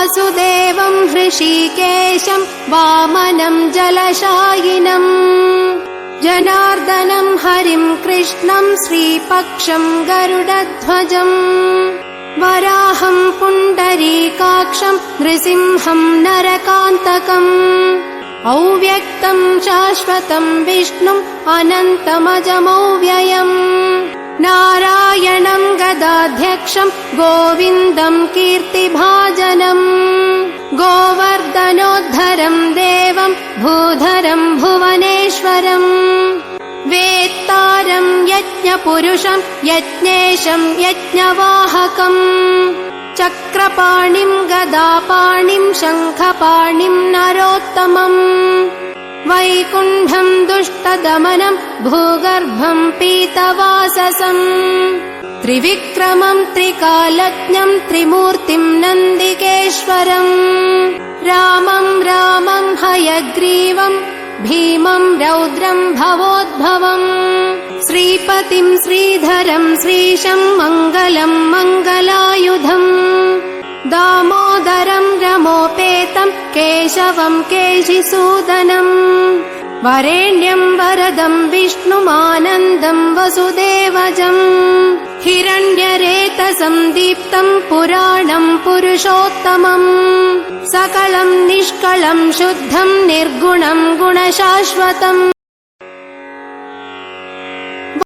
वासुदेवं हृषीकेशं वामनं जलशायिनम् जनार्दनं हरिं कृष्णं श्रीपक्षं गरुडध्वजम् वराहं पुण्डरीकाक्षं नृसिंहं नरकान्तकम् अव्यक्तं शाश्वतं विष्णुम् अनन्तमजमव्ययम् नारायणं गदाध्यक्षं गोविन्दं कीर्तिभाजनम् गोवर्धनोद्धरं देवं भूधरं भुवनेश्वरम् वेत्तारं यज्ञपुरुषं यज्ञेशं यज्ञवाहकम् चक्रपाणिं गदापाणिं शङ्खपाणिं नरोत्तमम् वैकुण्ठं दुष्टदमनं भूगर्भं पीतवाससम् त्रिविक्रमं त्रिकालज्ञं त्रिमूर्तिं नन्दिकेश्वरम् रामं हयग्रीवं भीमं रौद्रं भवोद्भवम् श्रीपतिं श्रीधरं श्रीशं मङ्गलं मङ्गलायुधम् दामोदरं रमोपेतं केशवं केशिसूदनम् वरेण्यं वरदं विष्णुमानन्दं वसुदेवजम् हिरण्यरेतसं दीप्तं पुराणं पुरुषोत्तमम् सकलं निष्कलं शुद्धं निर्गुणं गुणशाश्वतम्